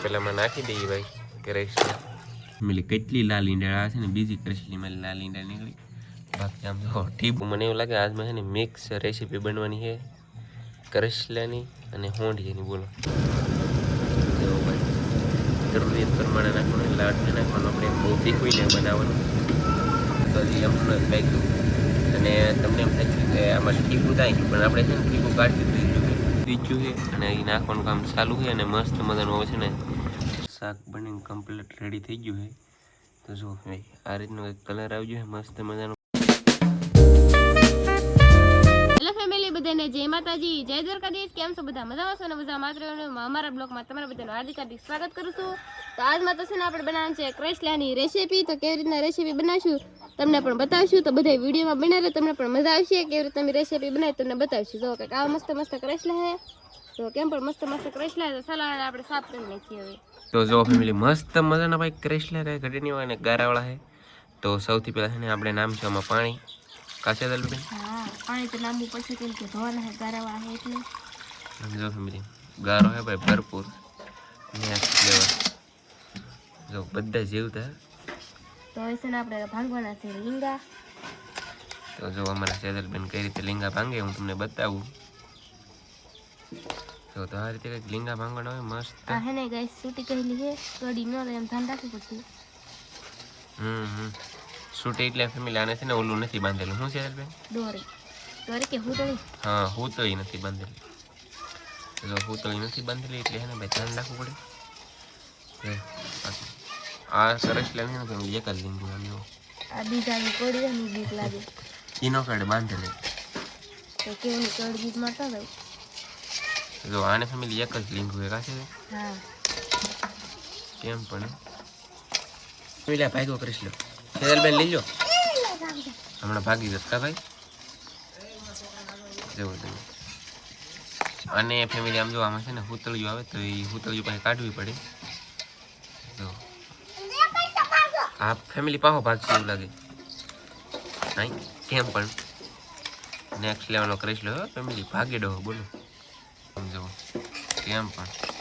તપેલામાં નાખી દઈએ ભાઈ કરેશલા મિલી કેટલી લાલ ઈંડા છે ને બીજી કરેશલીમાં લાલ ઈંડા નીકળી બાકી આમ જો ટીપ મને એવું લાગે આજમાં છે ને મિક્સ રેસીપી બનવાની છે કરેશલાની અને હોંડિયાની બોલો જરૂરિયાત પ્રમાણે નાખવાનું લાડને નાખવાનું આપણે બહુ તીખું ને બનાવવાનું તો એમ લાગ્યું અને તમને એમ થાય કે આમાં ટીપું થાય પણ આપણે છે ને ટીપું કાઢી દીધું છે અને એ નાખવાનું કામ ચાલુ છે અને મસ્ત મજાનું આવે છે ને શાક બનીને કમ્પ્લીટ રેડી થઈ ગયું છે તો જો ભાઈ આ રીતનો એક કલર આવી ગયો છે મસ્ત મજાનો બધાને જય માતાજી જય દ્વારકાધીશ કેમ છો બધા મજામાં છો ને મજા માત્ર અમારા બ્લોગમાં તમારા બધાનું હાર્દિક સ્વાગત કરું છું તો આજમાં તો છે ને આપણે બનાવવાનું છે કરેશલાની રેસીપી તો કેવી રીતના રેસીપી બનાવશું તમને પણ બતાવશું તો બધા વિડીયોમાં બનાવે તમને પણ મજા આવશે કેવી રીતે તમે રેસીપી બનાવી તમને બતાવશું જો કે આવા મસ્ત મસ્ત કરેશલા હે તો કેમ પણ મસ્ત મસ્ત કરેશલા તો ચાલો આપણે સાફ કરી નાખીએ હવે તો જો ફેમિલી મસ્ત મજાના ભાઈ કરેશલા કઈ ઘટેની હોય ને ગારાવાળા હે તો સૌથી પહેલા છે ને આપણે નામ છે આમાં પાણી કાચા દલબેન હા પાણી તો લાંબુ પછી કેમ કે ધોવાના હે ગારાવાળા હે એટલે જો ફેમિલી ગારો હે ભાઈ ભરપૂર નેક્સ્ટ લેવલ જો બધા જીવતા તો હવે છે ને આપણે ભાંગવાના છે લીંગા તો જો અમારા સેદલબેન કઈ રીતે લીંગા ભાંગે હું તમને બતાવું તો આ રીતે કંઈક લીંગા ભાંગવાના હોય મસ્ત આ હે ને ગાઈસ સૂટી કહેલી છે કડી ન રહે એમ ધ્યાન રાખવું પડશે સૂટી એટલે ફેમિલી આને છે ને ઓલું નથી બાંધેલું શું છે બેન દોરી દોરી કે હુતળી હા હુતળી નથી બાંધેલી જો હુતળી નથી બાંધેલી એટલે હે ને ભાઈ ધ્યાન રાખવું પડે આ સરસ લાગે ને ફેમિલી એક જ લીંગું આમ જો આ બીજાની કોડી ની બીક લાગે ઈનો કાઢે બાંધેલી તો કેવું કોડી બીક મારતા ભાઈ જો આને ફેમિલી એક જ લીંગું એક આ છે હા કેમ પણ ફેમિલી આ ભાગ્યો કરીશ લો બેન લઈ લો હમણાં ભાગી જતા ભાઈ જવું તમે અને ફેમિલી આમ જો આમાં છે ને હુતળિયું આવે તો એ હુતળિયું પાસે કાઢવી પડે જો આ ફેમિલી પાહો ભાગશે એવું લાગે નહીં કેમ પણ નેક્સ્ટ લેવલનો કરીશ લો ફેમિલી ભાગી દો બોલો સમજો કેમ પણ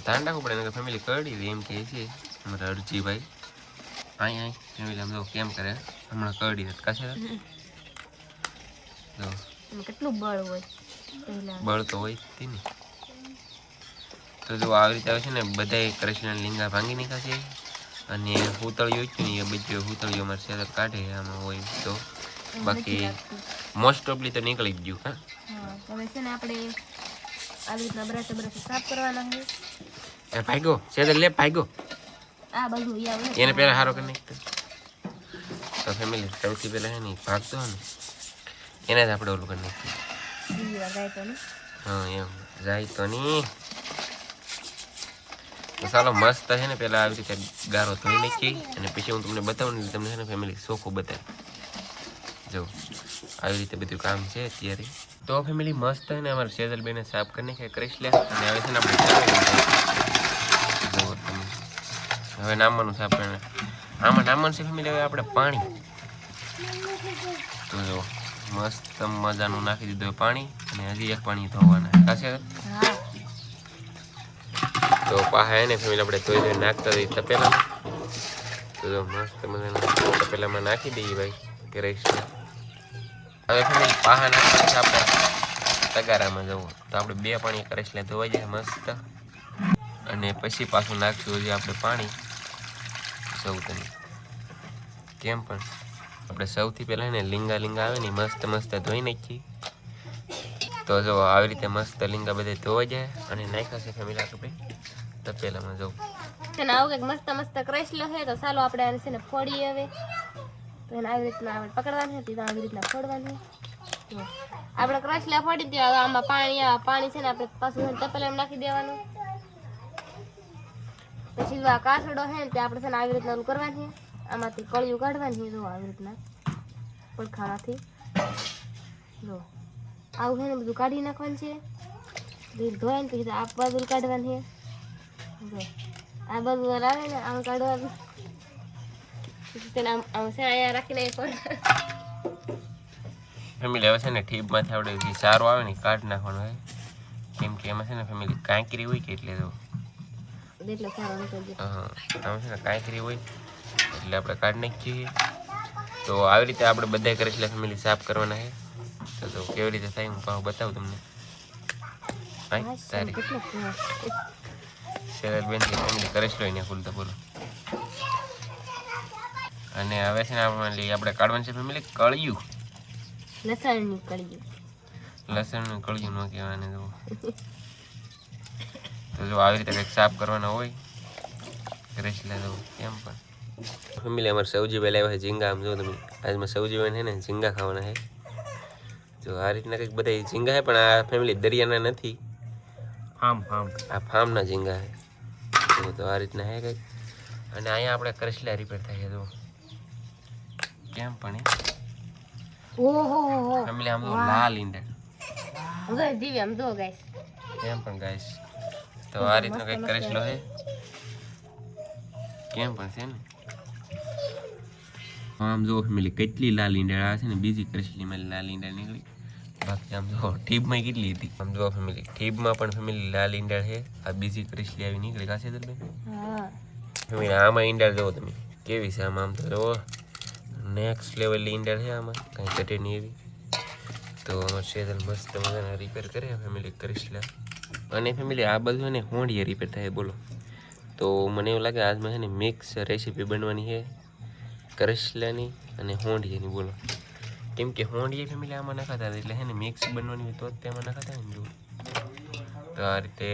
ધ્યાન રાખવું પડે ફેમિલી કડી એમ કે છે અમારા અરજીભાઈ અહીં ફેમિલી આમ જો કેમ કરે હમણાં કડી નથી કાશે જો કેટલું બળ હોય બળ તો હોય જ ને તો જો આવી રીતે આવે છે ને બધા કરેશના લીંગા ભાંગી નાખાશે અને હુતળિયું છે ને એ બધું હુતળિયું અમારે સેદર કાઢે આમાં હોય તો બાકી મોસ્ટ ઓફલી તો નીકળી જ ગયું હા હવે છે ને આપણે આવી રીતના બ્રશ સાફ કરવાના છે એ ભાઈગો સેદર લે ભાઈગો આ બધું આવે એને પહેલા હારો કરી નાખતો તો ફેમિલી સૌથી પહેલા હે ને ભાગતો ને એને જ આપણે ઓલું કરી નાખીએ હા એમ જાય તો નહીં તો ચાલો મસ્ત છે ને પહેલાં આવી રીતે ગારો ધોઈ નાખીએ અને પછી હું તમને બતાવું ને તમને છે ને ફેમિલી ચોખ્ખું બતાવી જો આવી રીતે બધું કામ છે અત્યારે તો ફેમિલી મસ્ત છે ને અમારે સેજલબેને સાફ કરીને કરીશ લે અને હવે છે ને આપણે હવે નામવાનું સાફ કરીને આમાં નામવાનું છે ફેમિલી હવે આપણે પાણી તો જો મસ્ત મજાનું નાખી દીધું પાણી અને હજી એક પાણી ધોવાના કાશે તો પાહા ને ફેમિલી આપણે ધોઈ નાખતા દઈએ તપેલામાં તો જો મસ્ત મજાનું તપેલામાં નાખી દઈએ ભાઈ કરીશ હવે ફેમિલી પાહા નાખવાના છે આપણે તગારામાં જવું તો આપણે બે પાણી કરીશ લે ધોવાઈ જાય મસ્ત અને પછી પાછું નાખશું હજી આપણે પાણી સૌ તમે કેમ પણ આપણે સૌથી પહેલાં ને લીંગા આવે ને મસ્ત મસ્ત ધોઈ નાખીએ તો જો આવી રીતે મસ્ત લીંગા બધા ધોવાઈ જાય અને નાખ્યા છે ફેમિલી આપણે તપેલામાં જવું અને આવું કંઈક મસ્ત મસ્ત કરેશલો છે તો ચાલો આપણે આને છે ને ફોડીએ હવે તો એને આવી રીતના આપણે પકડવાની હતી તો આવી રીતના ફોડવાની આપણે કરેશલા ફોડી દઈએ આમાં પાણી છે ને આપણે પાછું તપેલામાં નાખી દેવાનું પછી આ કાસડો છે ને તે આપણે છે ને આવી રીતના ઓલું કરવાની આમાંથી કળિયું કાઢવાની જો આવી રીતના પડખાણાથી જો આવું છે ને બધું કાઢી નાખવાનું છે ધોવાય ને પછી આ બાજુ કાઢવાની છે જો આ બાજુ આવે ને આમ કાઢવાનું તેને આમ છે અહીંયા રાખીને ફેમિલી હવે છે ને ઠીપમાંથી આપણે સારું આવે ને કાઢી નાખવાનું હોય કેમ કે એમાં છે ને ફેમિલી કાંકરી હોય કે એટલે તો એટલે સારો નીકળી ગયો. હા આમાં છે ને કાંકરી હોય એટલે આપણે કાઢી નાખીએ. તો આવી રીતે આપણે બધા કરેલા ફેમિલી સાફ કરવાના છે. તો કેવી રીતે થાય હું પાછું બતાવું તમને. તારી બેન ફેમિલી કરેલો એને ખુલતા બોલો. અને હવે છે ને આપણે કાઢવાનું છે ફેમિલી કળિયું. લસણની કળિયું. લસણનું કળિયું ન કહેવાને તો. તો જો આવી રીતે કંઈક સાફ કરવાના હોય કરેલા તો કેમ પણ ફેમિલી અમારે સૌજીભાઈ લાવ્યા છે ઝીંગા. આમ જો તમે આજમાં સૌજીભાઈ છે ને ઝીંગા ખાવાના છે. જો આ રીતના કંઈક બધા ઝીંગા છે પણ આ ફેમિલી દરિયાના નથી. આ ફાર્મના ઝીંગા છે. તો આ રીતના છે કંઈક. અને અહીંયા આપણે કરેલા રિપેર થાય છે તો કેમ પણ ફેમિલી આમ તો લાલ ઈંડા જીવી આમ જો ગાઈસ કેમ પણ ગાઈસ. તો આ રીતનો કંઈક કરેલો છે કેમ પણ છે ને. આમ જો ફેમિલી કેટલી લાલ ઈંડા છે ને બીજી કરેલી માં લાલ ઈંડા નીકળી. બાકી આમ જો ઠીબમાં કેટલી હતી આમ જો ફેમિલી ઠીબમાં પણ ફેમિલી લાલ ઈંડા છે. આ બીજી કરેલી આવી નીકળી કાશે તો ફેમિલી આમાં ઈંડા જોવો તમે કેવી છે. આમ તો જોવો નેક્સ્ટ લેવલની ઈંડા છે આમાં કાંઈ ઘટે નહીં એવી. તો અમારે સેજલ મસ્ત મજાના રિપેર કરે ફેમિલી કરેલા. અને ફેમિલી આ બધું ને હોંડીએ રિપેર થાય બોલો. તો મને એવું લાગે આજમાં છે ને મિક્સ રેસીપી બનવાની છે કરેલાની અને હોંડીએની બોલો. કેમ કે હોંડીએ ફેમિલી આમાં નખાતા હતા એટલે છે ને મિક્સ બનવાની હોય તો જ તેમાં નખાતા ને જો. તો આ રીતે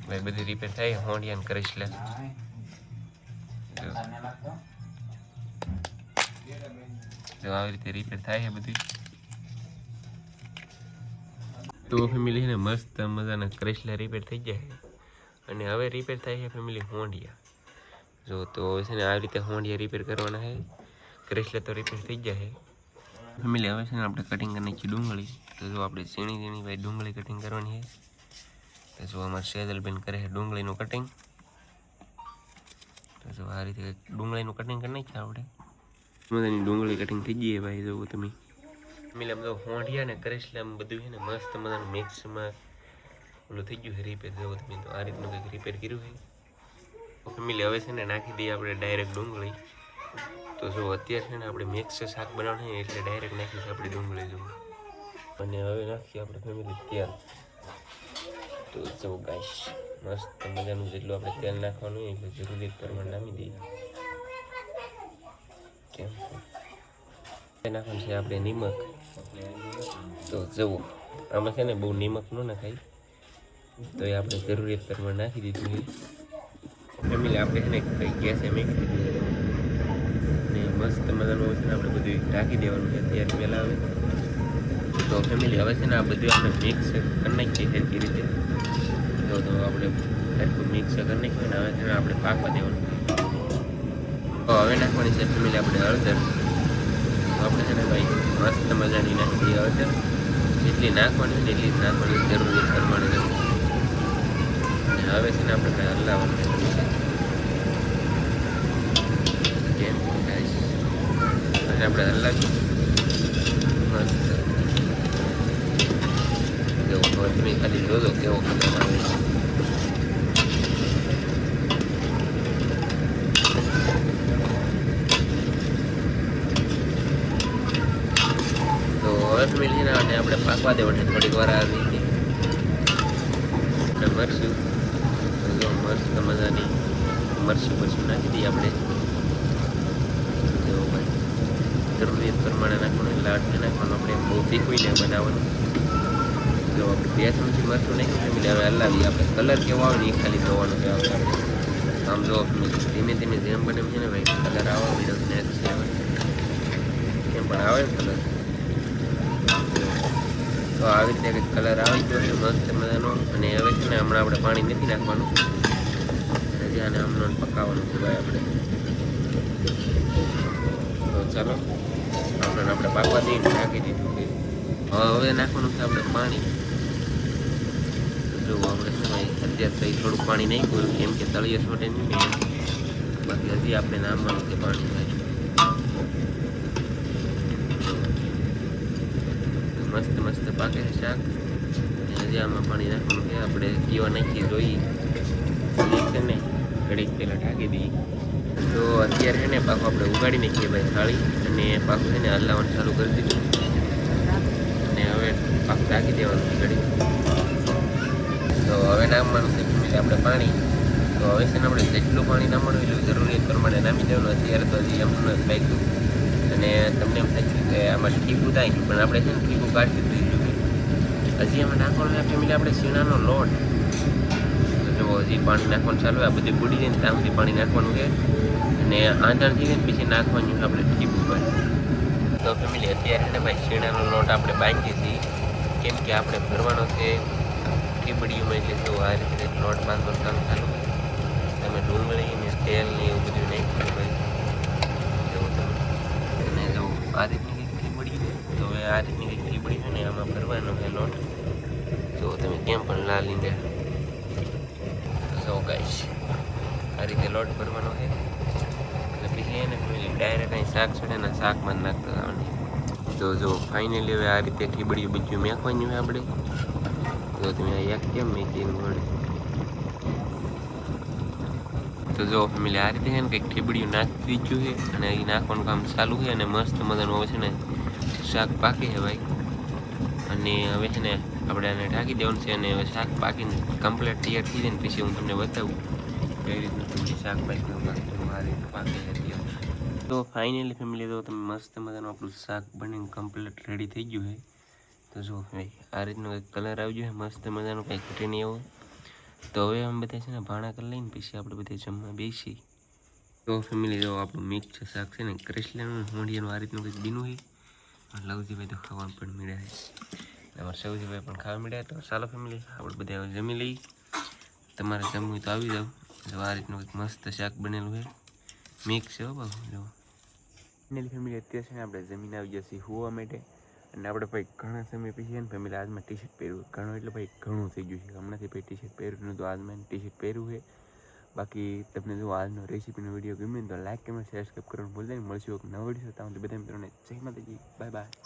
ભાઈ બધી રિપેર થાય હોંડીએ અને કરેલા. તો આવી રીતે રિપેર થાય છે બધી. તો ફેમિલી છે ને મસ્ત મજાના કરેલા રિપેર થઈ જાય. અને હવે રિપેર થાય છે ફેમિલી હોંડિયા. જો તો છે ને આવી રીતે હોંડિયા રિપેર કરવાના છે. કરેલા તો રિપેર થઈ જાય ફેમિલી. હવે છે ને આપણે કટિંગ કરી નાખીએ ડુંગળી. તો જો આપણે ઝીણી ઝીણી ભાઈ ડુંગળી કટિંગ કરવાની છે. તો જો અમારે સેજલબેન કરે છે ડુંગળીનું કટિંગ. તો જો આ રીતે ડુંગળીનું કટિંગ કરી નાખીએ આપણે. મજાની ડુંગળી કટિંગ થઈ ગઈ ભાઈ જો તમે. ફેમિલી આમ તો હોંડિયા ને કરેલા બધું છે ને મસ્ત મજાનું મિક્સમાં ઓલું થઈ ગયું છે રિપેર જેવું તમે. તો આ રીતનું કંઈક રિપેર કર્યું છે ફેમિલી. હવે છે ને નાખી દઈએ આપણે ડાયરેક્ટ ડુંગળી. તો જો અત્યારે છે ને આપણે મિક્સ શાક બનાવવાનું છે એટલે ડાયરેક્ટ નાખીશું આપણે ડુંગળી જો. અને હવે નાખીએ આપણે ફેમિલી તેલ. તો જો ગાઈસ મસ્ત મજાનું જેટલું આપણે તેલ નાખવાનું હોય એટલે જરૂરી પ્રમાણે નાખી દઈએ. કેમ નાખવાનું છે આપણે નિમક. તો જુઓ આમાં છે ને બહુ નિમક ન નાખાય તો એ આપણે જરૂરિયાત પ્રમાણે નાખી દીધું છે ફેમિલી. આપણે છે ને કંઈ ગેસે મૂકી દીધું ને મસ્ત મજાનું છે ને આપણે બધું ઢાંકી દેવાનું છે ત્યારે પહેલાં આવે. તો ફેમિલી હવે છે ને આ બધું આપણે મિક્સ કરી નાખીએ સરખી રીતે. તો આપણે સરખું મિક્સ કરી નાખીએ ને હવે છે ને આપણે પાકવા દેવાનું. તો હવે નાખવાની છે ફેમિલી આપણે હળદર. આપણે છે ને ભાઈ મસ્ત મજાની નાખી દઈએ હળદર. જેટલી નાખવાની હોય એટલી જ નાખવાની જરૂરી પ્રમાણે. અને હવે છે ને આપણે હલાવવાનું કેમ ગાઈસ. અને આપણે હલાવી મસ્ત જેવો હવે તમે ખાલી જોજો કેવો કલર આવે. ફેમિલી અને આપણે પાકવા દેવાનું થોડીક વાર આવી આપણે મરચું. જો મસ્ત મજાની મરચું નાખી દઈએ આપણે. જો ભાઈ જરૂરિયાત પ્રમાણે નાખવાનું લાટ નાખવાનું. આપણે બહુ તીખું ને બનાવવાનું. જો આપણે 2 ચમચી મરચું નાખ્યું ફેમિલી. હવે હલાવીએ આપણે. કલર કેવો આવે ને એ ખાલી જોવાનો છે આપણે. આમ જો ધીમે ધીમે જેમ બને એમ છે ને ભાઈ કલર આવવા માંડ્યો નેક્સ્ટ લેવલ એમ પણ આવે ને કલર. તો આવી રીતે કંઈક કલર આવી ગયો છે મસ્ત મજાનો. અને હવે છે ને હમણાં આપણે પાણી નથી નાખવાનું. હજી આને હમણાં પકાવવાનું છે ભાઈ આપણે. તો ચાલો આપણે પાકવા દઈને નાખી દીધું છે. હવે નાખવાનું છે આપણે પાણી. જો આપણે છે ને અત્યારે તો થોડુંક પાણી નાખ્યું કેમ કે તળિયે છોટે નહીં. બાકી હજી આપણે નાખવાનું છે પાણી. મસ્ત મસ્ત પાકે છે શાક. જે આમાં પાણી નાખવાનું છે આપણે પીવા નાખી જોઈએ છે ને ઘડીક પહેલાં ઢાંકી દઈએ તો અત્યારે છે ને પાછું આપણે ઉગાડી નાખીએ ભાઈ થાળી અને પાછું છે ને હલાવવાનું ચાલુ કરી દીધું અને હવે પાછું ઢાંકી દેવાનું છે ઘડીક તો હવે નાખવાનું છે ફેમિલી આપણે પાણી તો હવે છે ને આપણે જેટલું પાણી નાખવાનું એટલું જરૂરિયાત પ્રમાણે નાખી દેવાનું અત્યારે તો હજી એમ નથી બાક્યું અને તમને એમ થાય કે આમાં ઠીકું થાય પણ આપણે છે ને ઠીકું કાઢી દીધું હજી એમાં નાખવાનું છે ફેમિલી આપણે શીણાનો લોટ જો હજી પાણી નાખવાનું ચાલુ આ બધી બુડી જાય ને ત્યાં સુધી પાણી નાખવાનું છે અને આંધણ થઈ જાય ને પછી નાખવાનું આપણે ઠીકું પર તો ફેમિલી અત્યારે છે ને ભાઈ શીણાનો લોટ આપણે બાંધીએ છીએ કેમ કે આપણે ભરવાનો છે ઠીબડીઓમાં એટલે જો આ રીતે લોટ બાંધવાનું કામ ચાલુ તમે ડુંગળી ને તેલ ને એવું બધું નાખ્યું ભાઈ એવું તમે અને જો આ રીતની કંઈક ઠીબડી છે તો હવે આ રીતની કંઈક ઠીબડી છે ને આમાં ભરવાનો છે લોટ જો તમે કેમ પણ લાલ ઈંડા સો ગાઈશ આ રીતે લોટ ભરવાનો છે એટલે પછી એને ડાયરેક્ટ અહીં શાક છે ને શાકમાં નાખતા આવવાની તો જો ફાઇનલી હવે આ રીતે ઠીબડીઓ બીજું મેકવાની હોય આપણે તો તમે એક કેમ મેકી વળે તો જો ફેમિલી આ રીતે છે ને કંઈક ઠીબડીઓ નાખી દીધું છે અને એ નાખવાનું કામ ચાલુ છે અને મસ્ત મજાનું હવે છે ને શાક પાકે છે ભાઈ અને હવે છે ને આપણે આને ઢાંકી દેવાનું છે અને હવે શાક પાકીને કમ્પ્લીટ તૈયાર થઈ જાય ને પછી હું તમને બતાવું કઈ રીતનું તમને શાક પાકીનું આ રીતે પાકે છે તો ફાઇનલી ફેમિલી તો તમે મસ્ત મજાનું આપણું શાક બનીને કમ્પ્લીટ રેડી થઈ ગયું છે તો જો ભાઈ આ રીતનો કંઈક કલર આવી ગયો મસ્ત મજાનું કંઈ ઘટે નહીં એવું તો હવે અમે બધા છે ને ભાણા કરી લઈને પછી આપણે બધા જમવા બેસી તો ફેમિલી જો આપણું મિક્સ શાક છે ને કરેસલાનું હોંડિયાનું આ રીતનું કંઈક બીનું છે લવજીભાઈ તો ખાવાનું પણ મળ્યા છે અમારે સૌજીભાઈ પણ ખાવા મળ્યા તો ચાલો ફેમિલી આપણે બધા જમી લઈ તમારે જમવું તો આવી જાવ જો આ રીતનું કંઈક મસ્ત શાક બનેલું છે મિક્સ છે હો બાબુ જો ફેમિલી અત્યારે છે ને આપણે જમીન આવી જશે હોવા માટે અને આપણે ભાઈ ઘણા સમય પછી ને ફેમિલી આજમાં ટી શર્ટ પહેર્યું ઘણું એટલે ભાઈ ઘણું થઈ ગયું છે હમણાંથી ભાઈ ટી શર્ટ પહેર્યું તો આજમાં ટી શર્ટ પહેર્યું છે બાકી તમને જો આજનો રેસીપીનો વિડીયો ગમ્યો તો લાઈક કમેન્ટ શેર સબસ્ક્રાઈબ કરવાનું ભૂલતા નહીં મળશું એક નવો વિડીયો ત્યાં સુધી બધા મિત્રોને જય માતાજી બાય બાય